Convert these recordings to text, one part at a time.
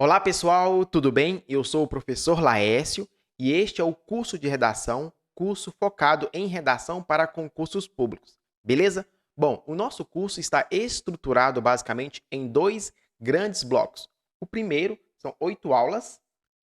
Olá pessoal, tudo bem? Eu sou o professor Laércio e este é o curso de redação, curso focado em redação para concursos públicos, beleza? Bom, o nosso curso está estruturado basicamente em dois grandes blocos. O primeiro são 8 aulas,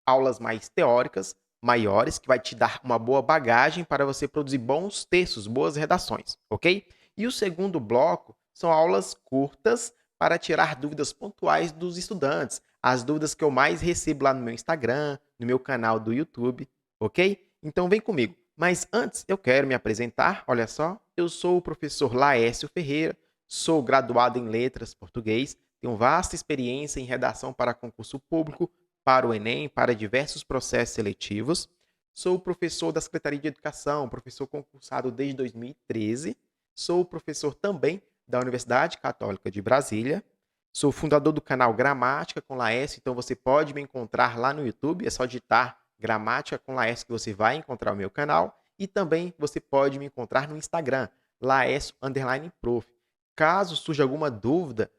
aulas mais teóricas, maiores, que vai te dar uma boa bagagem para você produzir bons textos, boas redações, ok? E o segundo bloco são aulas curtas para tirar dúvidas pontuais dos estudantes, as dúvidas que eu mais recebo lá no meu Instagram, no meu canal do YouTube, ok? Então vem comigo. Mas antes eu quero me apresentar, olha só, eu sou o professor Laércio Ferreira, sou graduado em Letras Português, tenho vasta experiência em redação para concurso público, para o Enem, para diversos processos seletivos. Sou professor da Secretaria de Educação, professor concursado desde 2013. Sou professor também da Universidade Católica de Brasília. Sou fundador do canal Gramática com Laércio, então você pode me encontrar lá no YouTube, é só digitar Gramática com Laércio que você vai encontrar o meu canal. E também você pode me encontrar no Instagram, Laércio_Prof. Caso surja alguma dúvida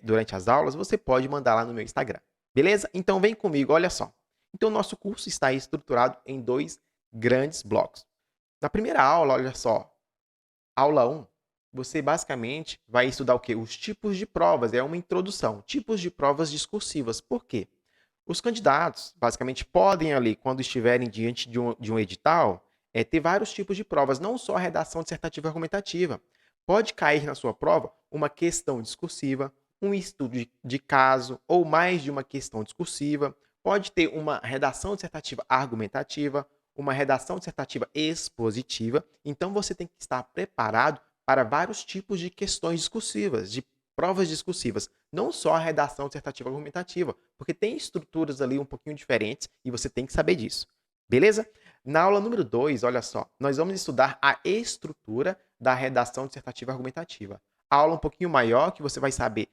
durante as aulas, você pode mandar lá no meu Instagram. Beleza? Então vem comigo, olha só. Então nosso curso está estruturado em dois grandes blocos. Na primeira aula, olha só, aula 1, você basicamente vai estudar o quê? Os tipos de provas, é uma introdução. Tipos de provas discursivas. Por quê? Os candidatos, basicamente, podem ali, quando estiverem diante de um edital, ter vários tipos de provas, não só a redação dissertativa argumentativa. Pode cair na sua prova uma questão discursiva, um estudo de caso, ou mais de uma questão discursiva. Pode ter uma redação dissertativa argumentativa, uma redação dissertativa expositiva. Então, você tem que estar preparado para vários tipos de questões discursivas, de provas discursivas, não só a redação dissertativa argumentativa, porque tem estruturas ali um pouquinho diferentes e você tem que saber disso. Beleza? Na aula número 2, olha só, nós vamos estudar a estrutura da redação dissertativa argumentativa. A aula um pouquinho maior que você vai saber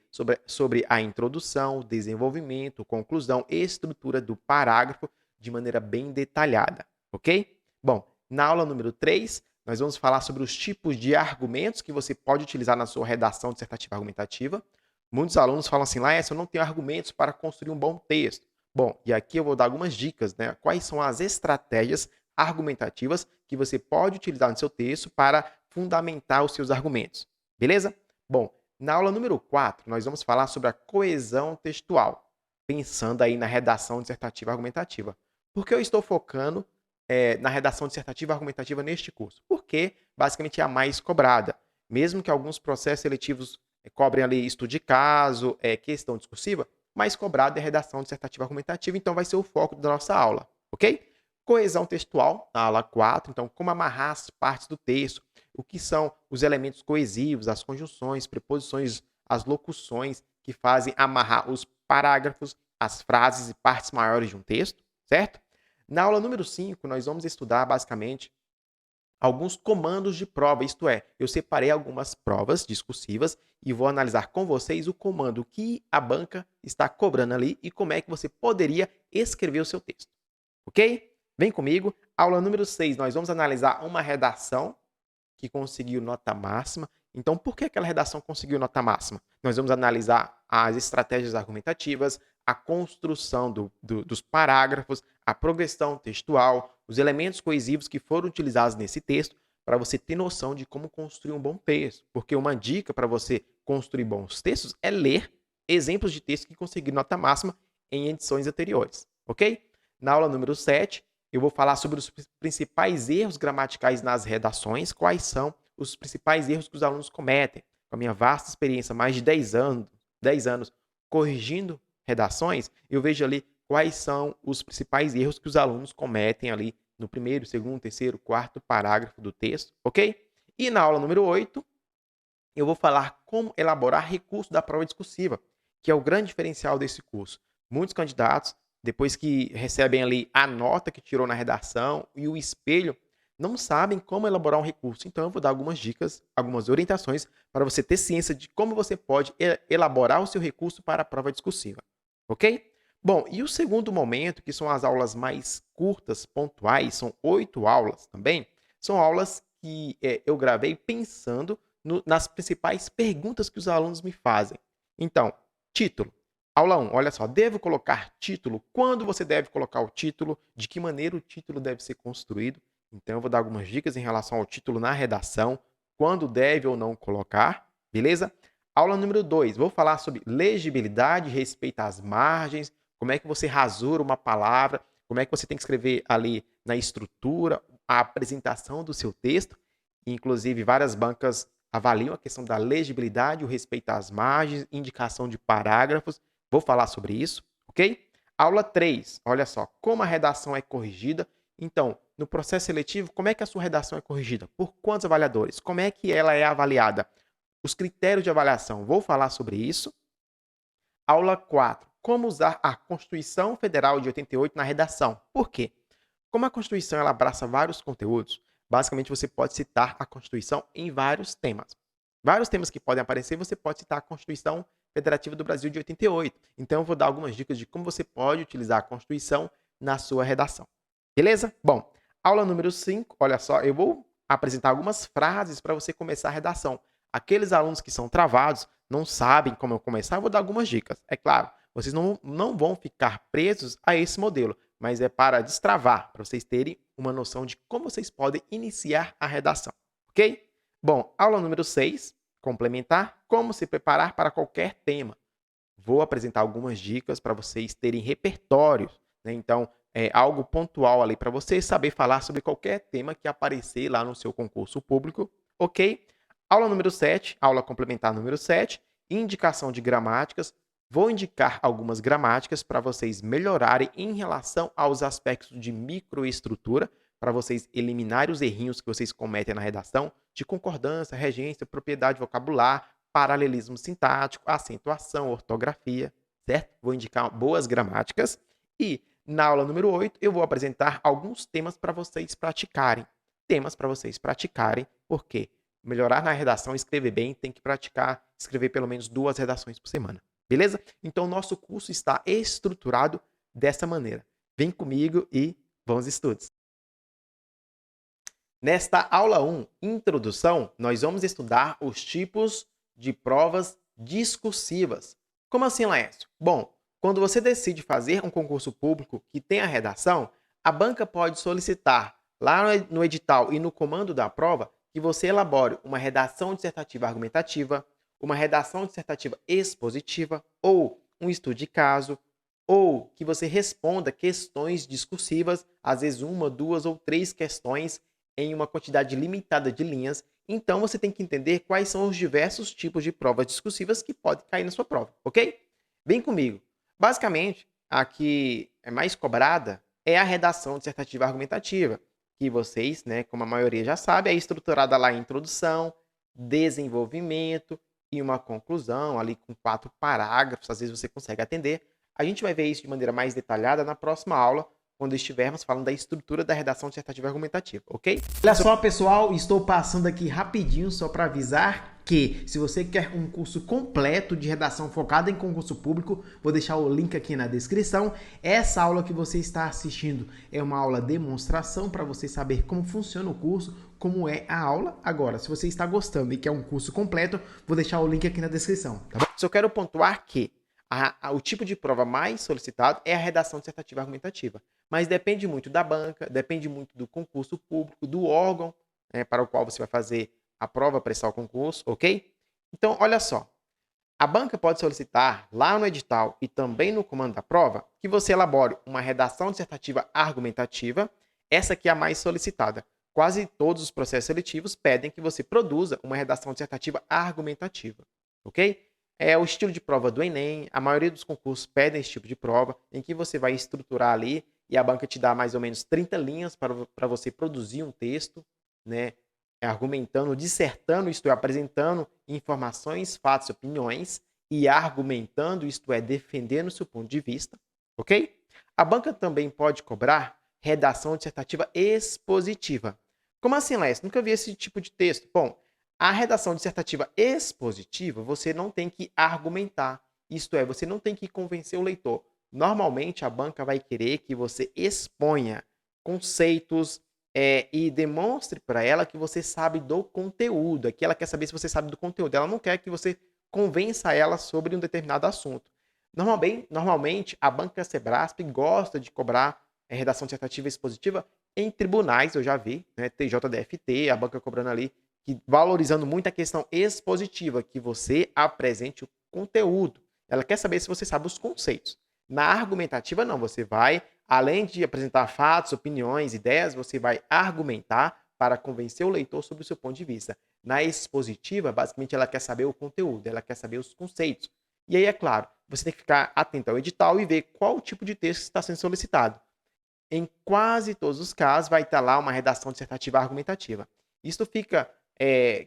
sobre a introdução, desenvolvimento, conclusão e estrutura do parágrafo de maneira bem detalhada, ok? Bom, na aula número 3, nós vamos falar sobre os tipos de argumentos que você pode utilizar na sua redação dissertativa argumentativa. Muitos alunos falam assim, Laércio, eu não tenho argumentos para construir um bom texto. Bom, e aqui eu vou dar algumas dicas, né? Quais são as estratégias argumentativas que você pode utilizar no seu texto para fundamentar os seus argumentos. Beleza? Bom, na aula número 4, nós vamos falar sobre a coesão textual, pensando aí na redação dissertativa argumentativa. Por que eu estou focando na redação dissertativa argumentativa neste curso? Porque, basicamente, é a mais cobrada. Mesmo que alguns processos seletivos cobrem ali estudo de caso, questão discursiva, mais cobrado é a redação dissertativa argumentativa, então vai ser o foco da nossa aula, ok? Coesão textual, na aula 4, então como amarrar as partes do texto, o que são os elementos coesivos, as conjunções, preposições, as locuções que fazem amarrar os parágrafos, as frases e partes maiores de um texto, certo? Na aula número 5, nós vamos estudar basicamente alguns comandos de prova, isto é, eu separei algumas provas discursivas e vou analisar com vocês o comando que a banca está cobrando ali e como é que você poderia escrever o seu texto, ok? Vem comigo, aula número 6, nós vamos analisar uma redação que conseguiu nota máxima. Então, por que aquela redação conseguiu nota máxima? Nós vamos analisar as estratégias argumentativas, a construção dos parágrafos, a progressão textual, os elementos coesivos que foram utilizados nesse texto, para você ter noção de como construir um bom texto. Porque uma dica para você construir bons textos é ler exemplos de textos que conseguiram nota máxima em edições anteriores, ok? Na aula número 7, eu vou falar sobre os principais erros gramaticais nas redações, quais são os principais erros que os alunos cometem. Com a minha vasta experiência, mais de 10 anos corrigindo redações, eu vejo ali quais são os principais erros que os alunos cometem ali no primeiro, segundo, terceiro, quarto parágrafo do texto, ok? E na aula número 8, eu vou falar como elaborar recurso da prova discursiva, que é o grande diferencial desse curso. Muitos candidatos, depois que recebem ali a nota que tirou na redação e o espelho, não sabem como elaborar um recurso. Então, eu vou dar algumas dicas, algumas orientações para você ter ciência de como você pode elaborar o seu recurso para a prova discursiva. Ok? Bom, e o segundo momento, que são as aulas mais curtas, pontuais, são 8 aulas também, são aulas que eu gravei pensando nas principais perguntas que os alunos me fazem. Então, título, Aula 1, olha só, devo colocar título? Quando você deve colocar o título? De que maneira o título deve ser construído? Então, eu vou dar algumas dicas em relação ao título na redação, quando deve ou não colocar, beleza? Aula número 2, vou falar sobre legibilidade, respeito às margens, como é que você rasura uma palavra, como é que você tem que escrever ali na estrutura, a apresentação do seu texto. Inclusive, várias bancas avaliam a questão da legibilidade, o respeito às margens, indicação de parágrafos. Vou falar sobre isso, ok? Aula 3, olha só, como a redação é corrigida. Então, no processo seletivo, como é que a sua redação é corrigida? Por quantos avaliadores? Como é que ela é avaliada? Os critérios de avaliação, vou falar sobre isso. Aula 4, como usar a Constituição Federal de 88 na redação. Por quê? Como a Constituição ela abraça vários conteúdos, basicamente você pode citar a Constituição em vários temas. Vários temas que podem aparecer, você pode citar a Constituição Federativa do Brasil de 88. Então, eu vou dar algumas dicas de como você pode utilizar a Constituição na sua redação. Beleza? Bom, aula número 5, olha só, eu vou apresentar algumas frases para você começar a redação. Aqueles alunos que são travados, não sabem como começar, eu vou dar algumas dicas. É claro, vocês não vão ficar presos a esse modelo, mas é para destravar, para vocês terem uma noção de como vocês podem iniciar a redação, ok? Bom, aula número 6, complementar, como se preparar para qualquer tema. Vou apresentar algumas dicas para vocês terem repertórios, né? Então, é algo pontual ali para você saber falar sobre qualquer tema que aparecer lá no seu concurso público, ok? Aula número 7, aula complementar número 7, indicação de gramáticas. Vou indicar algumas gramáticas para vocês melhorarem em relação aos aspectos de microestrutura, para vocês eliminarem os errinhos que vocês cometem na redação, de concordância, regência, propriedade vocabular, paralelismo sintático, acentuação, ortografia, certo? Vou indicar boas gramáticas. E na aula número 8, eu vou apresentar alguns temas para vocês praticarem. Temas para vocês praticarem, porque melhorar na redação, escrever bem, tem que praticar, escrever pelo menos 2 redações por semana. Beleza? Então, o nosso curso está estruturado dessa maneira. Vem comigo e vamos estudos. Nesta aula 1, introdução, nós vamos estudar os tipos de provas discursivas. Como assim, Laércio? Bom, quando você decide fazer um concurso público que tem a redação, a banca pode solicitar lá no edital e no comando da prova que você elabore uma redação dissertativa argumentativa, uma redação dissertativa expositiva ou um estudo de caso, ou que você responda questões discursivas, às vezes 1, 2 ou 3 questões em uma quantidade limitada de linhas. Então, você tem que entender quais são os diversos tipos de provas discursivas que podem cair na sua prova, ok? Vem comigo. Basicamente, a que é mais cobrada é a redação dissertativa argumentativa, que vocês, né, como a maioria já sabe, é estruturada lá em introdução, desenvolvimento e uma conclusão, ali com 4 parágrafos, às vezes você consegue atender. A gente vai ver isso de maneira mais detalhada na próxima aula, quando estivermos falando da estrutura da redação dissertativa argumentativa, ok? Olha só, pessoal, estou passando aqui rapidinho só para avisar que, se você quer um curso completo de redação focado em concurso público, vou deixar o link aqui na descrição. Essa aula que você está assistindo é uma aula demonstração para você saber como funciona o curso, como é a aula. Agora, se você está gostando e quer um curso completo, vou deixar o link aqui na descrição, tá bom? Só quero pontuar que o tipo de prova mais solicitado é a redação dissertativa argumentativa, mas depende muito da banca, depende muito do concurso público, do órgão, né, para o qual você vai fazer a prova, prestar o concurso, ok? Então, olha só, a banca pode solicitar lá no edital e também no comando da prova que você elabore uma redação dissertativa argumentativa, essa que é a mais solicitada. Quase todos os processos seletivos pedem que você produza uma redação dissertativa argumentativa, ok? É o estilo de prova do Enem, a maioria dos concursos pedem esse tipo de prova, em que você vai estruturar ali e a banca te dá mais ou menos 30 linhas para você produzir um texto, né, argumentando, dissertando, isto é, apresentando informações, fatos e opiniões, e argumentando, isto é, defendendo seu ponto de vista, ok? A banca também pode cobrar redação dissertativa expositiva. Como assim, Léo? Nunca vi esse tipo de texto. Bom, a redação dissertativa expositiva, você não tem que argumentar. Isto é, você não tem que convencer o leitor. Normalmente, a banca vai querer que você exponha conceitos e demonstre para ela que você sabe do conteúdo. Aqui ela quer saber se você sabe do conteúdo. Ela não quer que você convença ela sobre um determinado assunto. Normalmente, a banca Sebrasp gosta de cobrar redação dissertativa expositiva em tribunais, eu já vi, né, TJDFT, a banca cobrando ali, valorizando muito a questão expositiva, que você apresente o conteúdo. Ela quer saber se você sabe os conceitos. Na argumentativa, não, você vai, além de apresentar fatos, opiniões, ideias, você vai argumentar para convencer o leitor sobre o seu ponto de vista. Na expositiva, basicamente, ela quer saber o conteúdo, ela quer saber os conceitos. E aí, é claro, você tem que ficar atento ao edital e ver qual tipo de texto está sendo solicitado. Em quase todos os casos, vai estar lá uma redação dissertativa argumentativa. Isso fica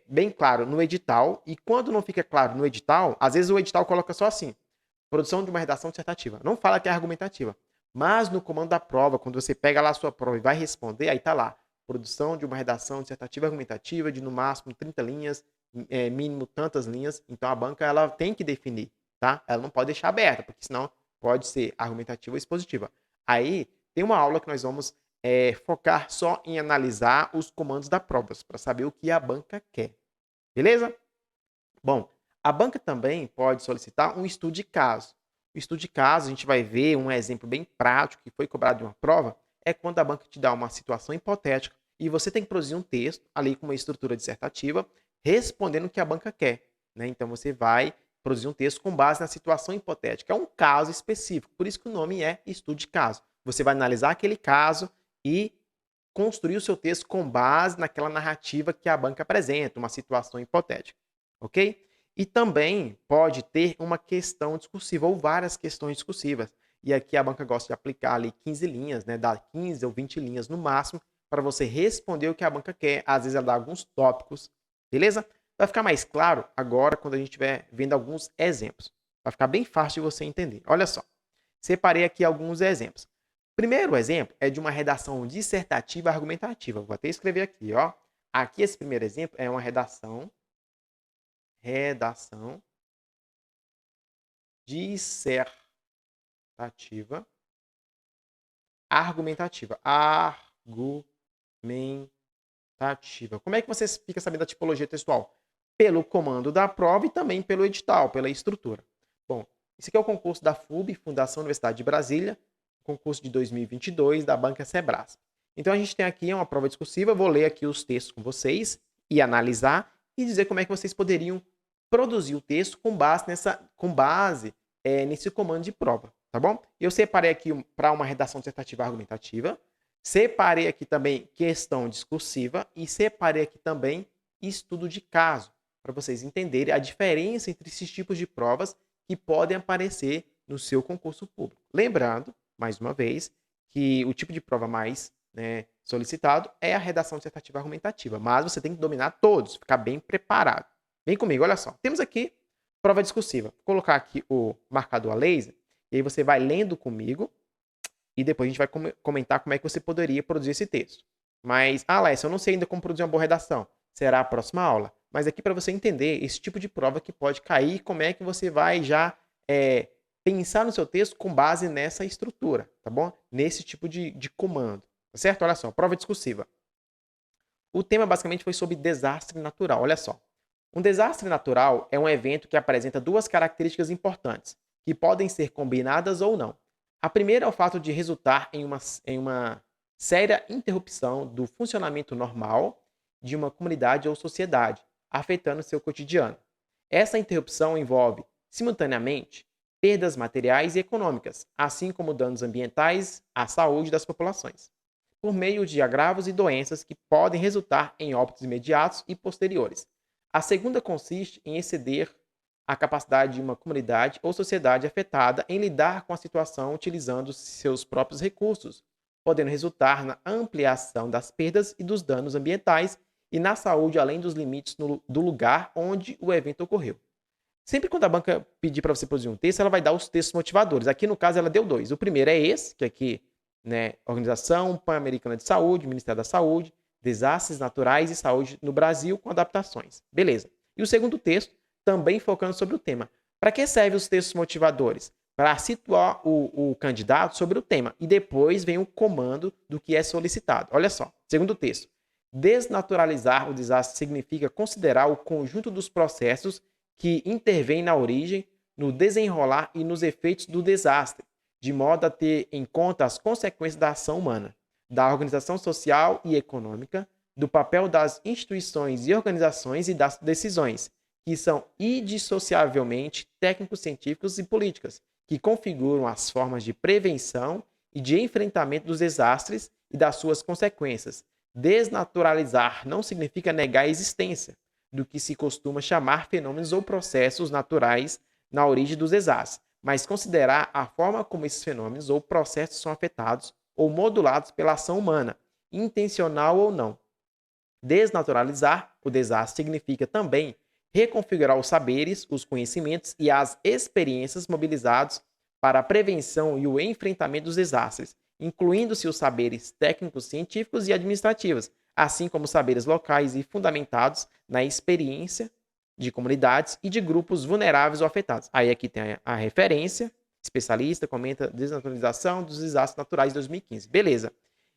bem claro no edital, e quando não fica claro no edital, às vezes o edital coloca só assim, produção de uma redação dissertativa. Não fala que é argumentativa. Mas no comando da prova, quando você pega lá a sua prova e vai responder, aí está lá, produção de uma redação dissertativa argumentativa de no máximo 30 linhas, mínimo tantas linhas. Então a banca ela tem que definir, tá? Ela não pode deixar aberta, porque senão pode ser argumentativa ou expositiva. Aí tem uma aula que nós vamos focar só em analisar os comandos da prova, para saber o que a banca quer. Beleza? Bom, a banca também pode solicitar um estudo de caso. O estudo de caso, a gente vai ver um exemplo bem prático que foi cobrado de uma prova, é quando a banca te dá uma situação hipotética e você tem que produzir um texto ali com uma estrutura dissertativa respondendo o que a banca quer, né? Então você vai produzir um texto com base na situação hipotética. É um caso específico, por isso que o nome é estudo de caso. Você vai analisar aquele caso e construir o seu texto com base naquela narrativa que a banca apresenta, uma situação hipotética, ok? E também pode ter uma questão discursiva ou várias questões discursivas. E aqui a banca gosta de aplicar ali 15 linhas, né? Dá 15 ou 20 linhas no máximo para você responder o que a banca quer. Às vezes ela dá alguns tópicos, beleza? Vai ficar mais claro agora quando a gente estiver vendo alguns exemplos. Vai ficar bem fácil de você entender. Olha só, separei aqui alguns exemplos. O primeiro exemplo é de uma redação dissertativa argumentativa. Vou até escrever aqui, ó. Aqui esse primeiro exemplo é uma redação dissertativa argumentativa. Como é que você fica sabendo da tipologia textual? Pelo comando da prova e também pelo edital, pela estrutura. Bom, esse aqui é o concurso da FUB, Fundação Universidade de Brasília, concurso de 2022 da banca Sebrasp. Então a gente tem aqui uma prova discursiva, vou ler aqui os textos com vocês e analisar e dizer como é que vocês poderiam produzir o texto com base nesse comando de prova, tá bom? Eu separei aqui para uma redação dissertativa argumentativa, separei aqui também questão discursiva e separei aqui também estudo de caso, para vocês entenderem a diferença entre esses tipos de provas que podem aparecer no seu concurso público. Lembrando, mais uma vez, que o tipo de prova mais solicitado é a redação dissertativa argumentativa, mas você tem que dominar todos, ficar bem preparado. Vem comigo, olha só. Temos aqui prova discursiva. Vou colocar aqui o marcador a laser, e aí você vai lendo comigo, e depois a gente vai comentar como é que você poderia produzir esse texto. Mas, Laércio, eu não sei ainda como produzir uma boa redação. Será a próxima aula. Mas aqui para você entender esse tipo de prova que pode cair, como é que você vai já pensar no seu texto com base nessa estrutura, tá bom? Nesse tipo de comando, tá certo? Olha só, prova discursiva. O tema basicamente foi sobre desastre natural, olha só. Um desastre natural é um evento que apresenta duas características importantes, que podem ser combinadas ou não. A primeira é o fato de resultar em uma séria interrupção do funcionamento normal de uma comunidade ou sociedade, afetando seu cotidiano. Essa interrupção envolve, simultaneamente, perdas materiais e econômicas, assim como danos ambientais à saúde das populações, por meio de agravos e doenças que podem resultar em óbitos imediatos e posteriores. A segunda consiste em exceder a capacidade de uma comunidade ou sociedade afetada em lidar com a situação utilizando seus próprios recursos, podendo resultar na ampliação das perdas e dos danos ambientais e na saúde além dos limites do lugar onde o evento ocorreu. Sempre quando a banca pedir para você produzir um texto, ela vai dar os textos motivadores. Aqui, no caso, ela deu dois. O primeiro é esse, que aqui, Organização Pan-Americana de Saúde, Ministério da Saúde, Desastres Naturais e Saúde no Brasil com adaptações. Beleza. E o segundo texto, também focando sobre o tema. Para que servem os textos motivadores? Para situar o candidato sobre o tema. E depois vem o comando do que é solicitado. Olha só, segundo texto. Desnaturalizar o desastre significa considerar o conjunto dos processos que intervêm na origem, no desenrolar e nos efeitos do desastre, de modo a ter em conta as consequências da ação humana, da organização social e econômica, do papel das instituições e organizações e das decisões, que são indissociavelmente técnicos, científicos e políticas, que configuram as formas de prevenção e de enfrentamento dos desastres e das suas consequências. Desnaturalizar não significa negar a existência do que se costuma chamar fenômenos ou processos naturais na origem dos desastres, mas considerar a forma como esses fenômenos ou processos são afetados ou modulados pela ação humana, intencional ou não. Desnaturalizar o desastre significa também reconfigurar os saberes, os conhecimentos e as experiências mobilizados para a prevenção e o enfrentamento dos desastres, incluindo-se os saberes técnicos, científicos e administrativos, assim como os saberes locais e fundamentados na experiência de comunidades e de grupos vulneráveis ou afetados. Aí aqui tem a referência, especialista comenta desnaturalização dos desastres naturais de 2015. Beleza.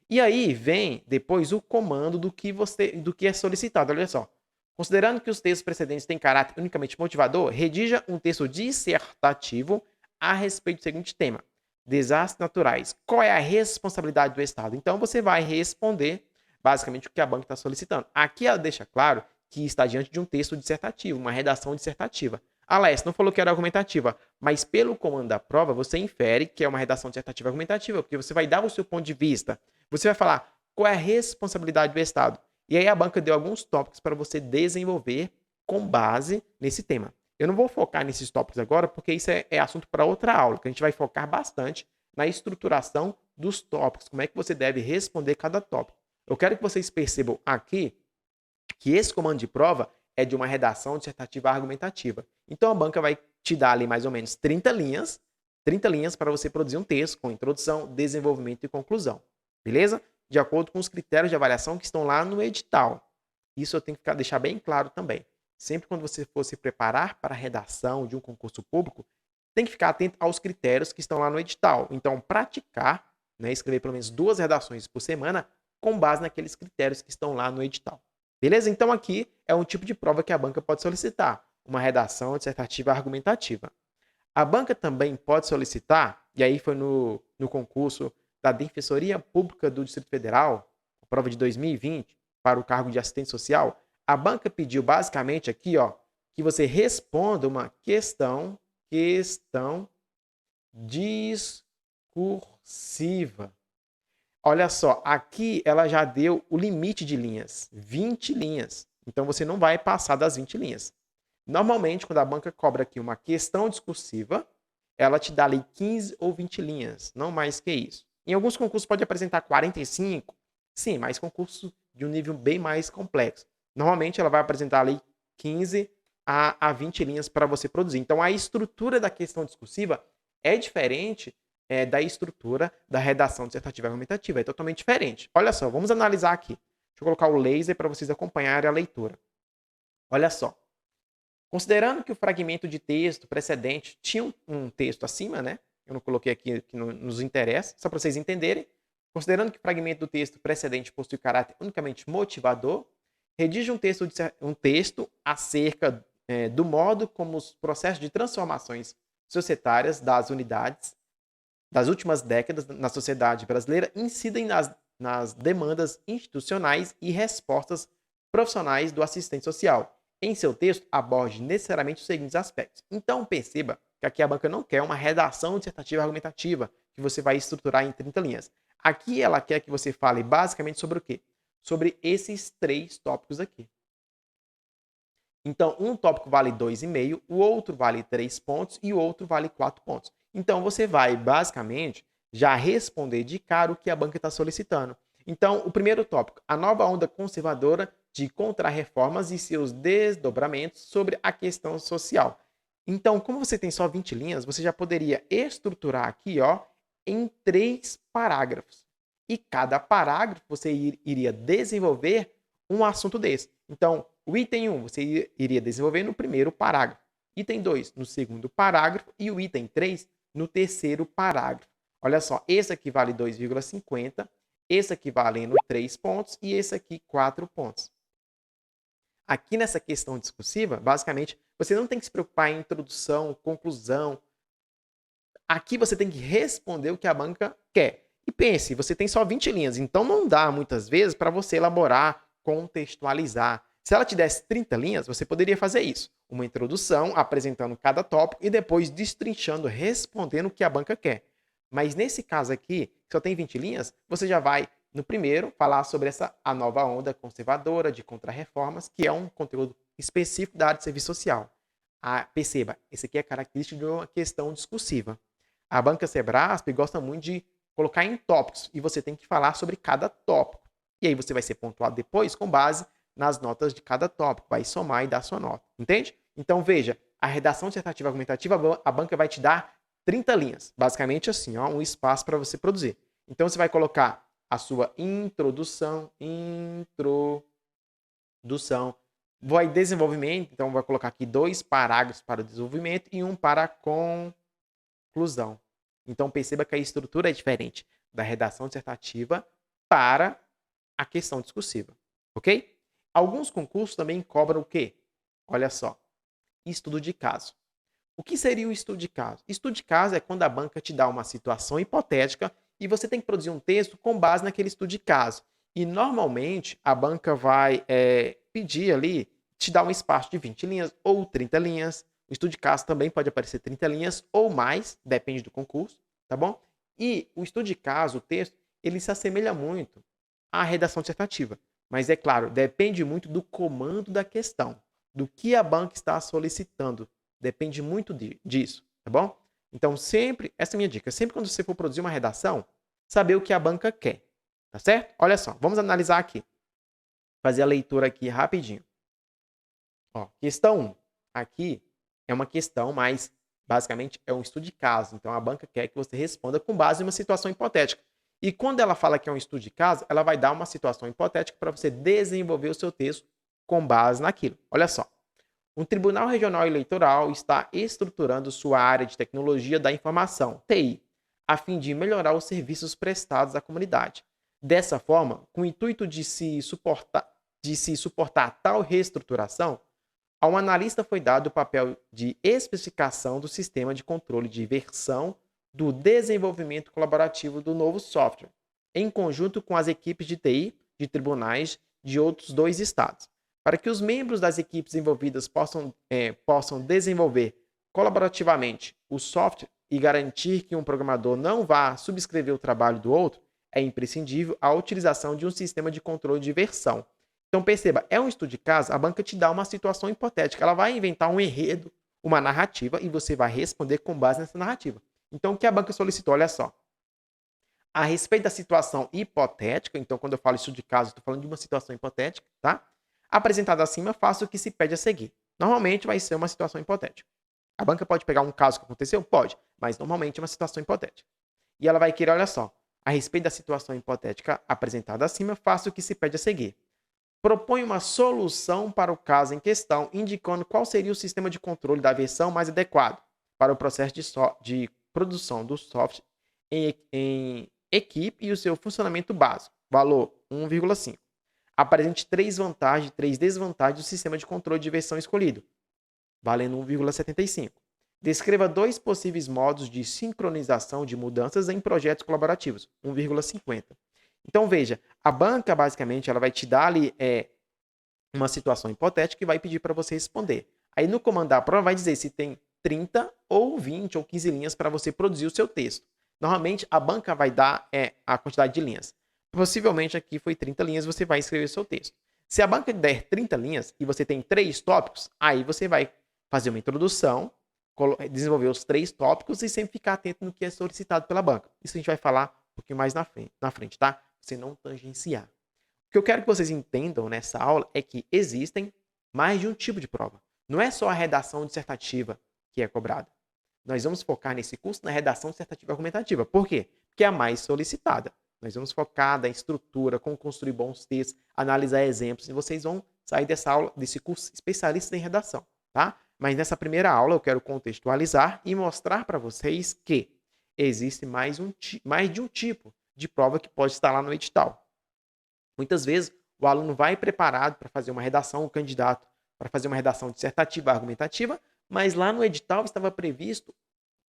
E aí vem depois o comando do que é solicitado. Olha só. Considerando que os textos precedentes têm caráter unicamente motivador, redija um texto dissertativo a respeito do seguinte tema: desastres naturais. Qual é a responsabilidade do Estado? Então você vai responder basicamente o que a banca está solicitando. Aqui ela deixa claro que está diante de um texto dissertativo, uma redação dissertativa. A Leste não falou que era argumentativa, mas pelo comando da prova você infere que é uma redação dissertativa argumentativa, porque você vai dar o seu ponto de vista. Você vai falar qual é a responsabilidade do Estado. E aí a banca deu alguns tópicos para você desenvolver com base nesse tema. Eu não vou focar nesses tópicos agora, porque isso é assunto para outra aula, que a gente vai focar bastante na estruturação dos tópicos, como é que você deve responder cada tópico. Eu quero que vocês percebam aqui que esse comando de prova é de uma redação dissertativa argumentativa. Então a banca vai te dar ali mais ou menos 30 linhas para você produzir um texto com introdução, desenvolvimento e conclusão. Beleza? De acordo com os critérios de avaliação que estão lá no edital. Isso eu tenho que deixar bem claro também. Sempre quando você for se preparar para a redação de um concurso público, tem que ficar atento aos critérios que estão lá no edital. Então, praticar, escrever pelo menos 2 redações por semana com base naqueles critérios que estão lá no edital. Beleza? Então, aqui é um tipo de prova que a banca pode solicitar, uma redação dissertativa argumentativa. A banca também pode solicitar, e aí foi no concurso da Defensoria Pública do Distrito Federal, a prova de 2020, para o cargo de assistente social, a banca pediu basicamente aqui, que você responda uma questão discursiva. Olha só, aqui ela já deu o limite de linhas, 20 linhas. Então você não vai passar das 20 linhas. Normalmente, quando a banca cobra aqui uma questão discursiva, ela te dá ali 15 ou 20 linhas, não mais que isso. Em alguns concursos pode apresentar 45, sim, mas concurso de um nível bem mais complexo. Normalmente ela vai apresentar ali 15 a 20 linhas para você produzir. Então a estrutura da questão discursiva é diferente da estrutura da redação dissertativa argumentativa, é totalmente diferente. Olha só, vamos analisar aqui. Deixa eu colocar o laser para vocês acompanharem a leitura. Olha só. Considerando que o fragmento de texto precedente tinha um texto acima, eu não coloquei aqui que não nos interessa, só para vocês entenderem. Considerando que o fragmento do texto precedente possui caráter unicamente motivador, redige um texto acerca do modo como os processos de transformações societárias das unidades das últimas décadas na sociedade brasileira incidem nas demandas institucionais e respostas profissionais do assistente social. Em seu texto, aborde necessariamente os seguintes aspectos. Então, perceba que aqui a banca não quer uma redação dissertativa argumentativa que você vai estruturar em 30 linhas. Aqui ela quer que você fale basicamente sobre o quê? Sobre esses 3 tópicos aqui. Então, um tópico vale 2,5, o outro vale 3 pontos e o outro vale 4 pontos. Então, você vai, basicamente, já responder de cara o que a banca está solicitando. Então, o primeiro tópico, a nova onda conservadora de contrarreformas e seus desdobramentos sobre a questão social. Então, como você tem só 20 linhas, você já poderia estruturar aqui em 3 parágrafos. E cada parágrafo você iria desenvolver um assunto desse. Então, o item 1 você iria desenvolver no primeiro parágrafo. Item 2 no segundo parágrafo e o item 3 no terceiro parágrafo. Olha só, esse aqui vale 2,50, esse aqui valendo 3 pontos e esse aqui 4 pontos. Aqui nessa questão discursiva, basicamente, você não tem que se preocupar em introdução, conclusão. Aqui você tem que responder o que a banca quer. E pense, você tem só 20 linhas, então não dá muitas vezes para você elaborar, contextualizar. Se ela te desse 30 linhas, você poderia fazer isso. Uma introdução, apresentando cada tópico e depois destrinchando, respondendo o que a banca quer. Mas nesse caso aqui, que só tem 20 linhas, você já vai, no primeiro, falar sobre a nova onda conservadora de contrarreformas, que é um conteúdo específico da área de serviço social. Perceba, esse aqui é característico de uma questão discursiva. A banca Sebrasp gosta muito de colocar em tópicos e você tem que falar sobre cada tópico. E aí você vai ser pontuado depois com base nas notas de cada tópico, vai somar e dar sua nota, entende? Então veja, a redação dissertativa argumentativa, a banca vai te dar 30 linhas, basicamente assim, ó, um espaço para você produzir. Então você vai colocar a sua introdução, vai desenvolvimento, então vai colocar aqui 2 parágrafos para o desenvolvimento e 1 para a conclusão. Então perceba que a estrutura é diferente da redação dissertativa para a questão discursiva, ok? Alguns concursos também cobram o quê? Olha só, estudo de caso. O que seria o estudo de caso? Estudo de caso é quando a banca te dá uma situação hipotética e você tem que produzir um texto com base naquele estudo de caso. E normalmente a banca vai pedir ali, te dar um espaço de 20 linhas ou 30 linhas. O estudo de caso também pode aparecer 30 linhas ou mais, depende do concurso, tá bom? E o estudo de caso, o texto, ele se assemelha muito à redação dissertativa. Mas é claro, depende muito do comando da questão, do que a banca está solicitando. Depende muito disso, tá bom? Então, sempre, essa é a minha dica, sempre quando você for produzir uma redação, saber o que a banca quer, tá certo? Olha só, vamos analisar aqui. Fazer a leitura aqui rapidinho. Ó, questão 1. Aqui é uma questão, mas basicamente é um estudo de caso. Então, a banca quer que você responda com base em uma situação hipotética. E quando ela fala que é um estudo de caso, ela vai dar uma situação hipotética para você desenvolver o seu texto com base naquilo. Olha só. Um Tribunal Regional Eleitoral está estruturando sua área de tecnologia da informação, TI, a fim de melhorar os serviços prestados à comunidade. Dessa forma, com o intuito de se suportar tal reestruturação, a um analista foi dado o papel de especificação do sistema de controle de versão do desenvolvimento colaborativo do novo software, em conjunto com as equipes de TI de tribunais de outros 2 estados. Para que os membros das equipes envolvidas possam desenvolver colaborativamente o software e garantir que um programador não vá subscrever o trabalho do outro, é imprescindível a utilização de um sistema de controle de versão. Então perceba, é um estudo de caso, a banca te dá uma situação hipotética, ela vai inventar um enredo, uma narrativa, e você vai responder com base nessa narrativa. Então o que a banca solicitou? Olha só. A respeito da situação hipotética, então quando eu falo estudo de caso, estou falando de uma situação hipotética, tá? Apresentado acima, faça o que se pede a seguir. Normalmente vai ser uma situação hipotética. A banca pode pegar um caso que aconteceu? Pode, mas normalmente é uma situação hipotética. E ela vai querer, olha só, a respeito da situação hipotética apresentada acima, faça o que se pede a seguir. Propõe uma solução para o caso em questão, indicando qual seria o sistema de controle da versão mais adequado para o processo de produção do software em equipe e o seu funcionamento básico. Valor 1,5. Apresente 3 vantagens e 3 desvantagens do sistema de controle de versão escolhido, valendo 1,75. Descreva 2 possíveis modos de sincronização de mudanças em projetos colaborativos, 1,50. Então veja, a banca basicamente ela vai te dar ali uma situação hipotética e vai pedir para você responder. Aí no comando da prova vai dizer se tem 30 ou 20 ou 15 linhas para você produzir o seu texto. Normalmente a banca vai dar a quantidade de linhas. Possivelmente aqui foi 30 linhas, você vai escrever o seu texto. Se a banca der 30 linhas e você tem 3 tópicos, aí você vai fazer uma introdução, desenvolver os 3 tópicos e sempre ficar atento no que é solicitado pela banca. Isso a gente vai falar um pouquinho mais na frente, tá? Você não tangenciar. O que eu quero que vocês entendam nessa aula é que existem mais de um tipo de prova. Não é só a redação dissertativa que é cobrada. Nós vamos focar nesse curso na redação dissertativa argumentativa. Por quê? Porque é a mais solicitada. Nós vamos focar na estrutura, como construir bons textos, analisar exemplos, e vocês vão sair dessa aula, desse curso especialista em redação, tá? Mas nessa primeira aula eu quero contextualizar e mostrar para vocês que existe mais de um tipo de prova que pode estar lá no edital. Muitas vezes o aluno vai preparado para fazer uma redação, o candidato para fazer uma redação dissertativa argumentativa, mas lá no edital estava previsto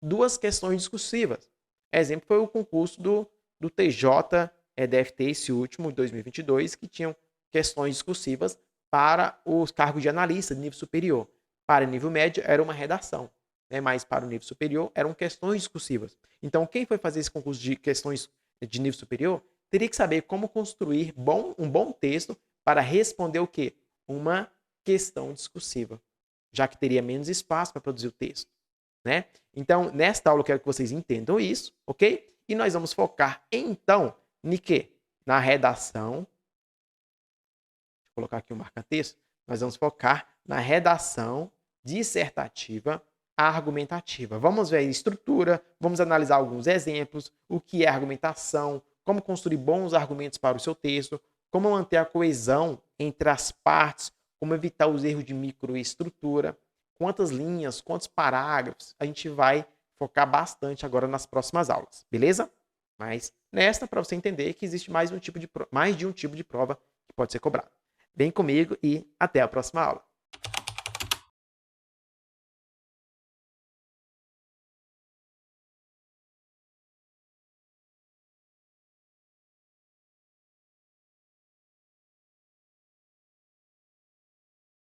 2 questões discursivas. Exemplo foi o concurso do TJ, DFT, esse último, 2022, que tinham questões discursivas para os cargos de analista de nível superior. Para nível médio, era uma redação, né? Mas para o nível superior, eram questões discursivas. Então, quem foi fazer esse concurso de questões de nível superior teria que saber como construir um bom texto para responder o quê? Uma questão discursiva, já que teria menos espaço para produzir o texto, né? Então, nesta aula eu quero que vocês entendam isso, ok? E nós vamos focar, então, em quê? Na redação. Deixa eu colocar aqui um marca-texto. Nós vamos focar na redação dissertativa argumentativa. Vamos ver a estrutura, vamos analisar alguns exemplos, o que é argumentação, como construir bons argumentos para o seu texto, como manter a coesão entre as partes, como evitar os erros de microestrutura, quantas linhas, quantos parágrafos. A gente vai focar bastante agora nas próximas aulas, beleza? Mas nesta, para você entender que existe mais de um tipo de prova que pode ser cobrado. Vem comigo e até a próxima aula.